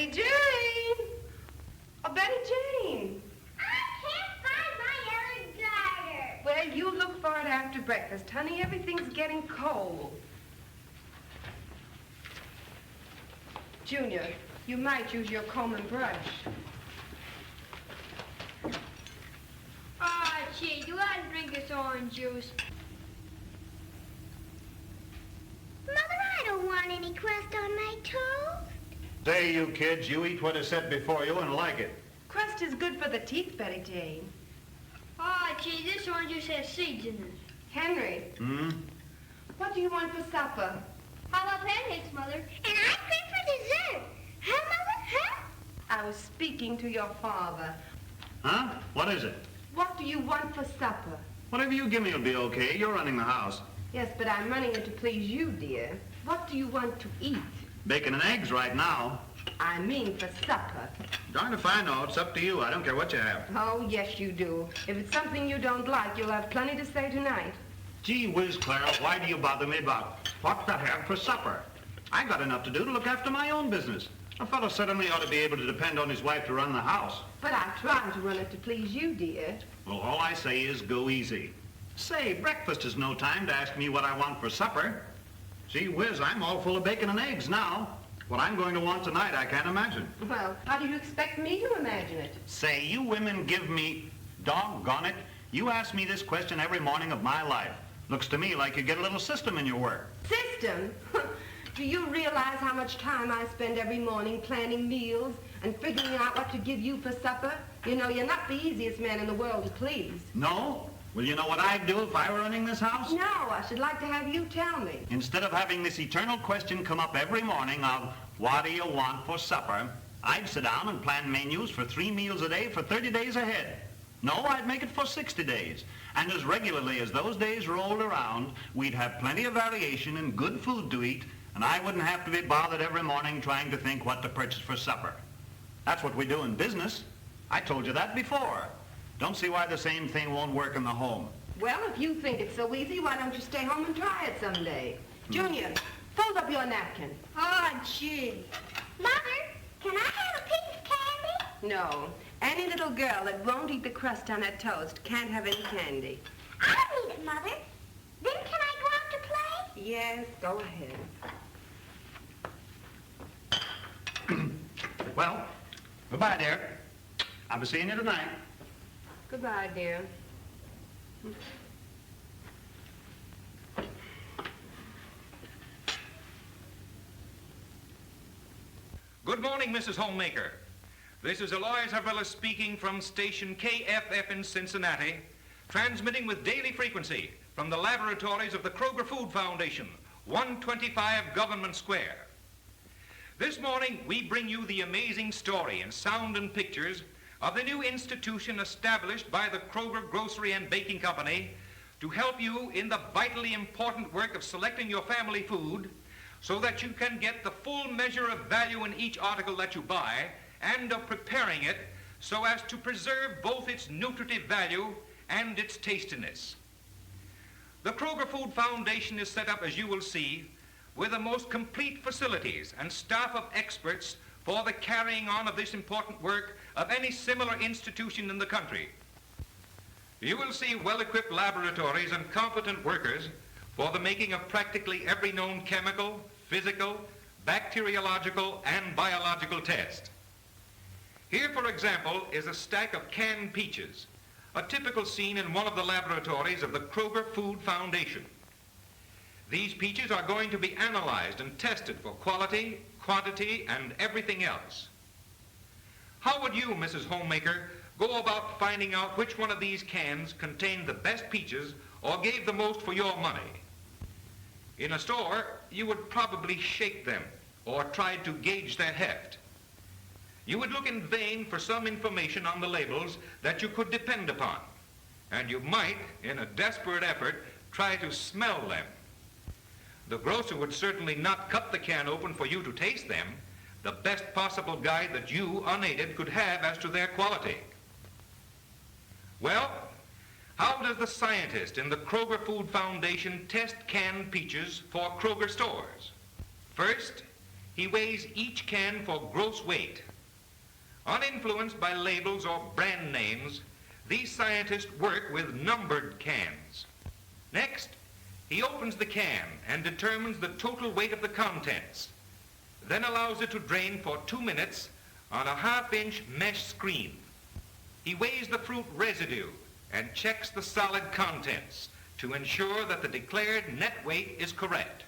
Betty Jane! Oh, Betty Jane! I can't find my yellow garter. Well, you look for it after breakfast, honey. Everything's getting cold. Junior, you might use your comb and brush. Ah, gee, do I drink this orange juice? Mother, I don't want any crust on my toast. Say, you kids, you eat what is set before you and like it. Crust is good for the teeth, Betty Jane. Ah, gee, this orange juice has seeds in it. Henry. What do you want for supper? How about pancakes, Mother? And ice cream for dessert. Huh, Mother? Huh? I was speaking to your father. Huh? What is it? What do you want for supper? Whatever you give me will be okay. You're running the house. Yes, but I'm running it to please you, dear. What do you want to eat? Bacon and eggs right now. I mean for supper. Darn if I know. It's up to you. I don't care what you have. Oh, yes, you do. If it's something you don't like, you'll have plenty to say tonight. Gee whiz, Clara, why do you bother me about what to have for supper? I got enough to do to look after my own business. A fellow certainly ought to be able to depend on his wife to run the house. But I try to run it to please you, dear. Well, all I say is go easy. Say, breakfast is no time to ask me what I want for supper. Gee whiz, I'm all full of bacon and eggs now. What I'm going to want tonight, I can't imagine. Well, how do you expect me to imagine it? Say, you women give me, doggone it, you ask me this question every morning of my life. Looks to me like you get a little system in your work. System? Do you realize how much time I spend every morning planning meals and figuring out what to give you for supper? You know, you're not the easiest man in the world to please. No? Well, you know what I'd do if I were running this house? No, I should like to have you tell me. Instead of having this eternal question come up every morning of, what do you want for supper? I'd sit down and plan menus for 3 meals a day for 30 days ahead. No, I'd make it for 60 days. And as regularly as those days rolled around, we'd have plenty of variation and good food to eat, and I wouldn't have to be bothered every morning trying to think what to purchase for supper. That's what we do in business. I told you that before. Don't see why the same thing won't work in the home. Well, if you think it's so easy, why don't you stay home and try it someday? Junior, fold up your napkin. Ah, gee. Mother, can I have a piece of candy? No. Any little girl that won't eat the crust on her toast can't have any candy. I'll eat it, Mother. Then can I go out to play? Yes, go ahead. Well, goodbye, dear. I'll be seeing you tonight. Goodbye, dear. Good morning, Mrs. Homemaker. This is Elias Havella speaking from station KFF in Cincinnati, transmitting with daily frequency from the laboratories of the Kroger Food Foundation, 125 Government Square. This morning, we bring you the amazing story in sound and pictures of the new institution established by the Kroger Grocery and Baking Company to help you in the vitally important work of selecting your family food so that you can get the full measure of value in each article that you buy and of preparing it so as to preserve both its nutritive value and its tastiness. The Kroger Food Foundation is set up, as you will see, with the most complete facilities and staff of experts for the carrying on of this important work of any similar institution in the country. You will see well-equipped laboratories and competent workers for the making of practically every known chemical, physical, bacteriological, and biological test. Here, for example, is a stack of canned peaches, a typical scene in one of the laboratories of the Kroger Food Foundation. These peaches are going to be analyzed and tested for quality, quantity, and everything else. How would you, Mrs. Homemaker, go about finding out which one of these cans contained the best peaches or gave the most for your money? In a store, you would probably shake them or try to gauge their heft. You would look in vain for some information on the labels that you could depend upon, and you might, in a desperate effort, try to smell them. The grocer would certainly not cut the can open for you to taste them, the best possible guide that you, unaided, could have as to their quality. Well, how does the scientist in the Kroger Food Foundation test canned peaches for Kroger stores? First, he he weighs each can for gross weight. Uninfluenced by labels or brand names, these scientists work with numbered cans. Next, he opens the can and determines the total weight of the contents, then allows it to drain for 2 minutes on a half-inch mesh screen. He weighs the fruit residue and checks the solid contents to ensure that the declared net weight is correct.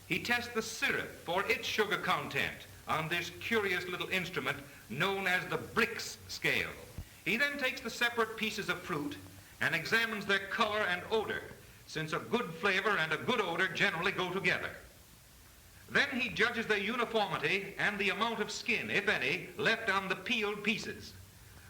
He tests the syrup for its sugar content on this curious little instrument known as the Brix scale. He then takes the separate pieces of fruit and examines their color and odor, since a good flavor and a good odor generally go together. Then he judges their uniformity and the amount of skin, if any, left on the peeled pieces,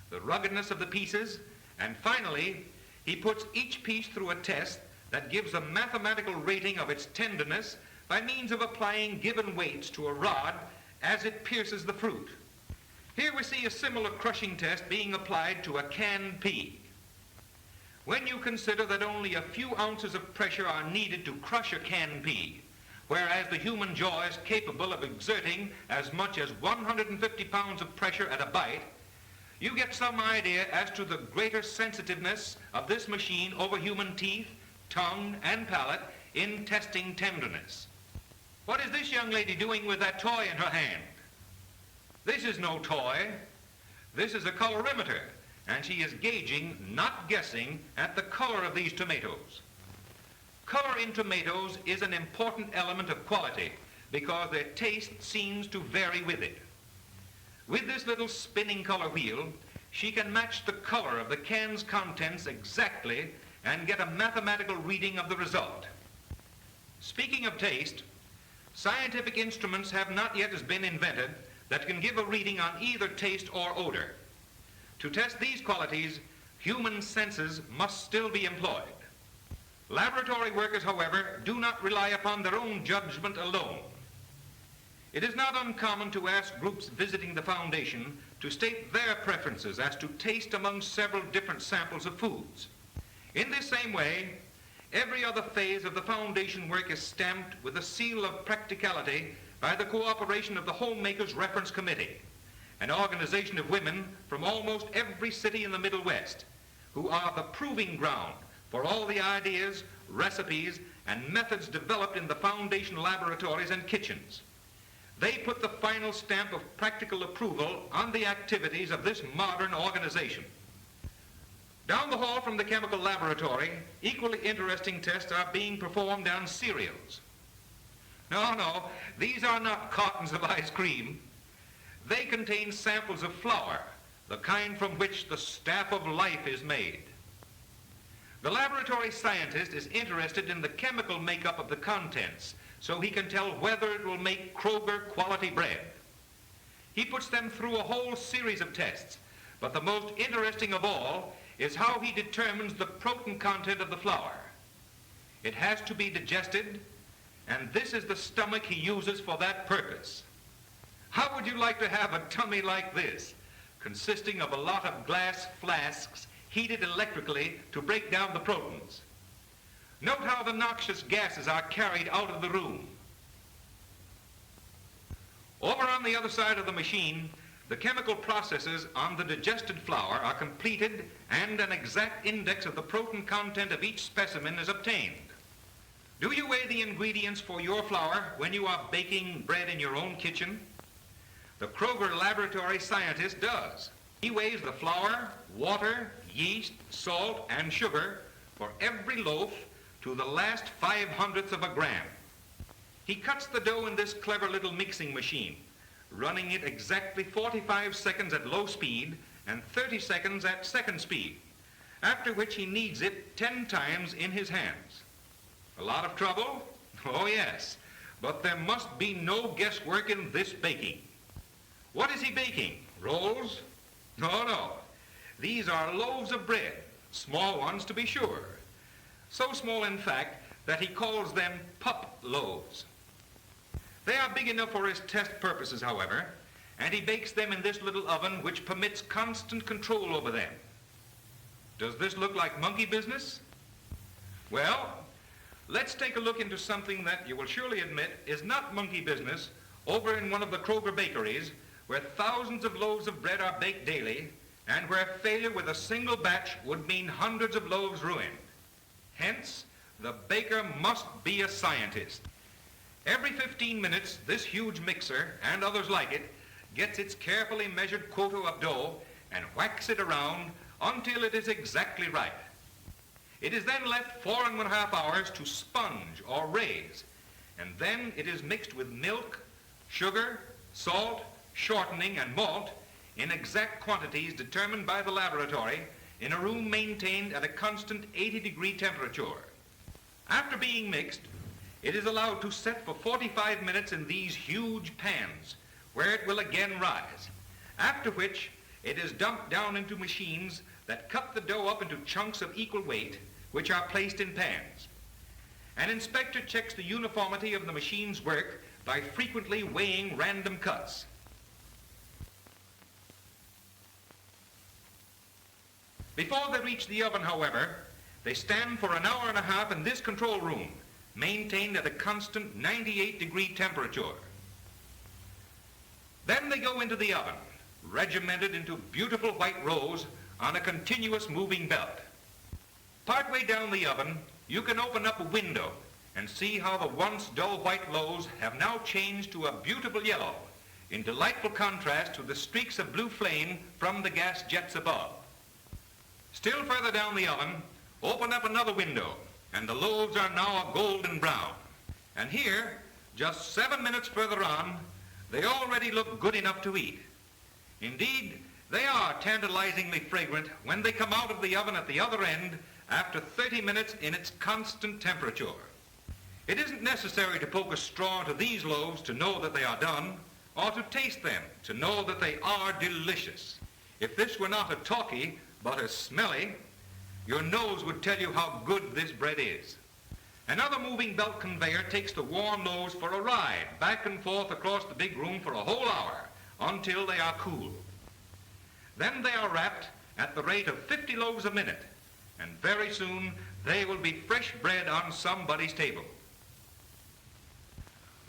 the ruggedness of the pieces, and finally, he puts each piece through a test that gives a mathematical rating of its tenderness by means of applying given weights to a rod as it pierces the fruit. Here we see a similar crushing test being applied to a canned pea. When you consider that only a few ounces of pressure are needed to crush a canned pea, whereas the human jaw is capable of exerting as much as 150 pounds of pressure at a bite, you get some idea as to the greater sensitiveness of this machine over human teeth, tongue, and palate in testing tenderness. What is this young lady doing with that toy in her hand? This is no toy. This is a colorimeter, and she is gauging, not guessing, at the color of these tomatoes. Color in tomatoes is an important element of quality because their taste seems to vary with it. With this little spinning color wheel, she can match the color of the can's contents exactly and get a mathematical reading of the result. Speaking of taste, scientific instruments have not yet been invented that can give a reading on either taste or odor. To test these qualities, human senses must still be employed. Laboratory workers, however, do not rely upon their own judgment alone. It is not uncommon to ask groups visiting the foundation to state their preferences as to taste among several different samples of foods. In this same way, every other phase of the foundation work is stamped with a seal of practicality by the cooperation of the Homemakers Reference Committee, an organization of women from almost every city in the Middle West, who are the proving ground for all the ideas, recipes, and methods developed in the foundation laboratories and kitchens. They put the final stamp of practical approval on the activities of this modern organization. Down the hall from the chemical laboratory, equally interesting tests are being performed on cereals. No, these are not cartons of ice cream. They contain samples of flour, the kind from which the staff of life is made. The laboratory scientist is interested in the chemical makeup of the contents, so he can tell whether it will make Kroger quality bread. He puts them through a whole series of tests, but the most interesting of all is how he determines the protein content of the flour. It has to be digested, and this is the stomach he uses for that purpose. How would you like to have a tummy like this, consisting of a lot of glass flasks heated electrically to break down the proteins? Note how the noxious gases are carried out of the room. Over on the other side of the machine, the chemical processes on the digested flour are completed and an exact index of the protein content of each specimen is obtained. Do you weigh the ingredients for your flour when you are baking bread in your own kitchen? The Kroger laboratory scientist does. He weighs the flour, water, yeast, salt, and sugar for every loaf to the last 5/100th of a gram. He cuts the dough in this clever little mixing machine, running it exactly 45 seconds at low speed and 30 seconds at second speed, after which he kneads it 10 times in his hands. A lot of trouble? Oh yes, but there must be no guesswork in this baking. What is he baking? Rolls? No. These are loaves of bread, small ones to be sure. So small, in fact, that he calls them pup loaves. They are big enough for his test purposes, however, and he bakes them in this little oven which permits constant control over them. Does this look like monkey business? Well, let's take a look into something that you will surely admit is not monkey business, over in one of the Kroger bakeries, where thousands of loaves of bread are baked daily, and where failure with a single batch would mean hundreds of loaves ruined. Hence, the baker must be a scientist. Every 15 minutes, this huge mixer, and others like it, gets its carefully measured quota of dough and whacks it around until it is exactly right. It is then left 4.5 hours to sponge or raise, and then it is mixed with milk, sugar, salt, shortening, and malt in exact quantities determined by the laboratory in a room maintained at a constant 80-degree temperature. After being mixed, it is allowed to set for 45 minutes in these huge pans, where it will again rise, after which it is dumped down into machines that cut the dough up into chunks of equal weight, which are placed in pans. An inspector checks the uniformity of the machine's work by frequently weighing random cuts. Before they reach the oven, however, they stand for an hour and a half in this control room, maintained at a constant 98-degree temperature. Then they go into the oven, regimented into beautiful white rows on a continuous moving belt. Partway down the oven, you can open up a window and see how the once dull white loaves have now changed to a beautiful yellow, in delightful contrast to the streaks of blue flame from the gas jets above. Still further down the oven, open up another window, and the loaves are now a golden brown. And here, just 7 minutes further on, they already look good enough to eat. Indeed, they are tantalizingly fragrant when they come out of the oven at the other end after 30 minutes in its constant temperature. It isn't necessary to poke a straw into these loaves to know that they are done, or to taste them to know that they are delicious. If this were not a talky, but a smelly, your nose would tell you how good this bread is. Another moving belt conveyor takes the warm loaves for a ride, back and forth across the big room for a whole hour, until they are cool. Then they are wrapped at the rate of 50 loaves a minute, and very soon they will be fresh bread on somebody's table.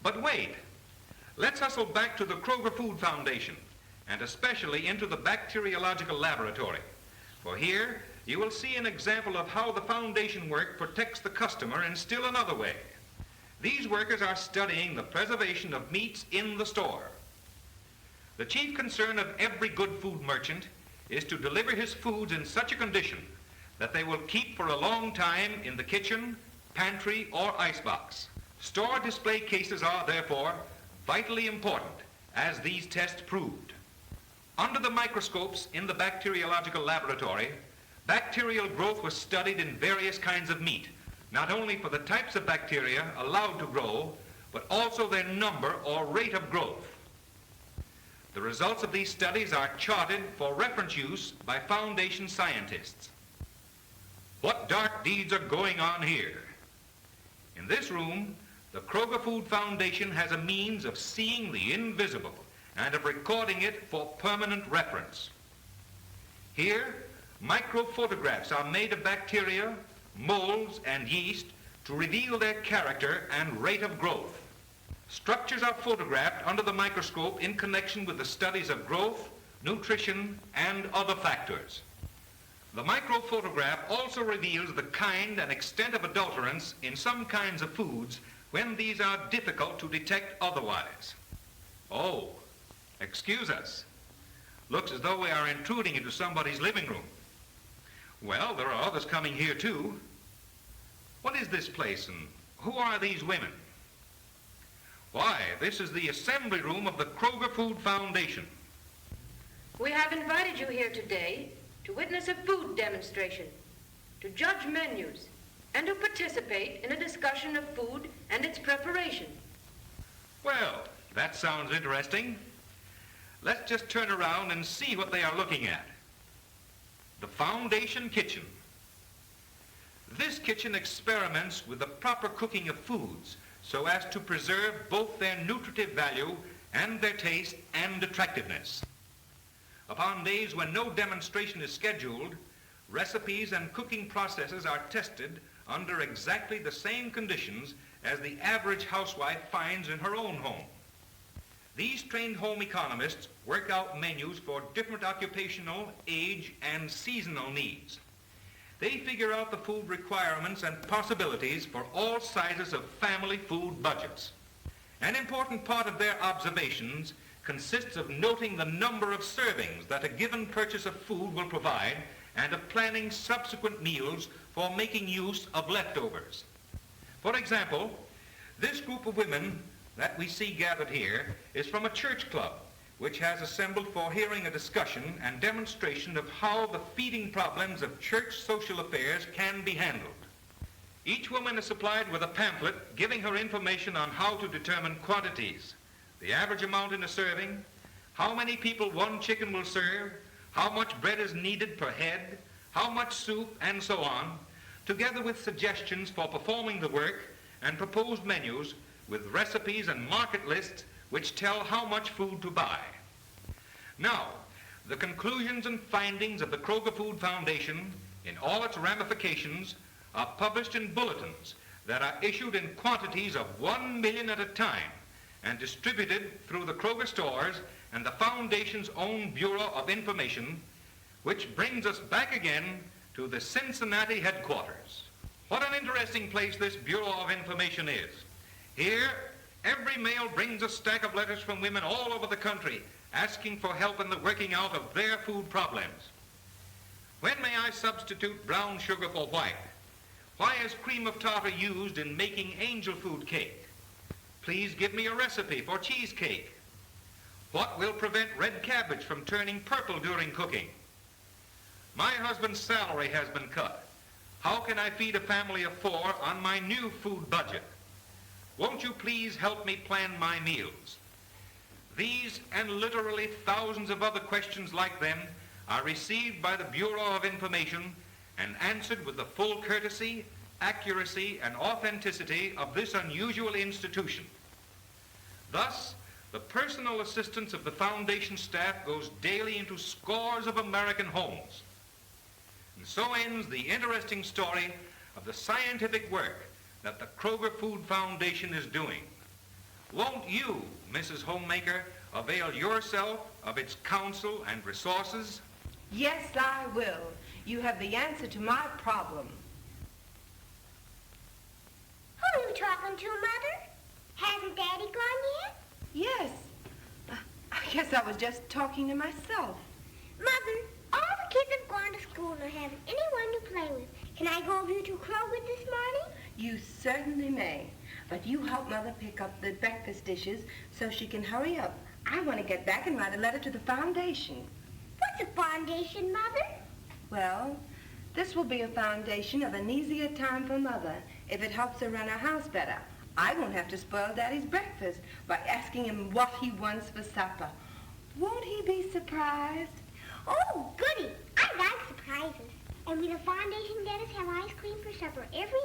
But wait, let's hustle back to the Kroger Food Foundation, and especially into the bacteriological laboratory. For here, you will see an example of how the foundation work protects the customer in still another way. These workers are studying the preservation of meats in the store. The chief concern of every good food merchant is to deliver his foods in such a condition that they will keep for a long time in the kitchen, pantry, or icebox. Store display cases are, therefore, vitally important, as these tests proved. Under the microscopes in the bacteriological laboratory, bacterial growth was studied in various kinds of meat, not only for the types of bacteria allowed to grow, but also their number or rate of growth. The results of these studies are charted for reference use by Foundation scientists. What dark deeds are going on here? In this room, the Kroger Food Foundation has a means of seeing the invisible and of recording it for permanent reference. Here, microphotographs are made of bacteria, molds, and yeast to reveal their character and rate of growth. Structures are photographed under the microscope in connection with the studies of growth, nutrition, and other factors. The microphotograph also reveals the kind and extent of adulterants in some kinds of foods when these are difficult to detect otherwise. Oh, excuse us. Looks as though we are intruding into somebody's living room. Well, there are others coming here too. What is this place, and who are these women? Why, this is the assembly room of the Kroger Food Foundation. We have invited you here today to witness a food demonstration, to judge menus, and to participate in a discussion of food and its preparation. Well, that sounds interesting. Let's just turn around and see what they are looking at. The Foundation Kitchen. This kitchen experiments with the proper cooking of foods so as to preserve both their nutritive value and their taste and attractiveness. Upon days when no demonstration is scheduled, recipes and cooking processes are tested under exactly the same conditions as the average housewife finds in her own home. These trained home economists work out menus for different occupational, age, and seasonal needs. They figure out the food requirements and possibilities for all sizes of family food budgets. An important part of their observations consists of noting the number of servings that a given purchase of food will provide and of planning subsequent meals for making use of leftovers. For example, this group of women that we see gathered here is from a church club which has assembled for hearing a discussion and demonstration of how the feeding problems of church social affairs can be handled. Each woman is supplied with a pamphlet giving her information on how to determine quantities, the average amount in a serving, how many people one chicken will serve, how much bread is needed per head, how much soup, and so on, together with suggestions for performing the work and proposed menus with recipes and market lists which tell how much food to buy. Now, the conclusions and findings of the Kroger Food Foundation in all its ramifications are published in bulletins that are issued in quantities of 1 million at a time and distributed through the Kroger stores and the Foundation's own Bureau of Information, which brings us back again to the Cincinnati headquarters. What an interesting place this Bureau of Information is. Here, every mail brings a stack of letters from women all over the country asking for help in the working out of their food problems. When may I substitute brown sugar for white? Why is cream of tartar used in making angel food cake? Please give me a recipe for cheesecake. What will prevent red cabbage from turning purple during cooking? My husband's salary has been cut. How can I feed a family of 4 on my new food budget? Won't you please help me plan my meals? These and literally thousands of other questions like them are received by the Bureau of Information and answered with the full courtesy, accuracy, and authenticity of this unusual institution. Thus, the personal assistance of the Foundation staff goes daily into scores of American homes. And so ends the interesting story of the scientific work that the Kroger Food Foundation is doing. Won't you, Mrs. Homemaker, avail yourself of its counsel and resources? Yes, I will. You have the answer to my problem. Who are you talking to, Mother? Hasn't Daddy gone yet? Yes. I guess I was just talking to myself. Mother, all the kids have gone to school and are having anyone to play with. Can I go over to Kroger this morning? You certainly may. But you help Mother pick up the breakfast dishes so she can hurry up. I want to get back and write a letter to the Foundation. What's a foundation, Mother? Well, this will be a foundation of an easier time for Mother if it helps her run her house better. I won't have to spoil Daddy's breakfast by asking him what he wants for supper. Won't he be surprised? Oh, goody. I like surprises. And will the foundation let us have ice cream for supper every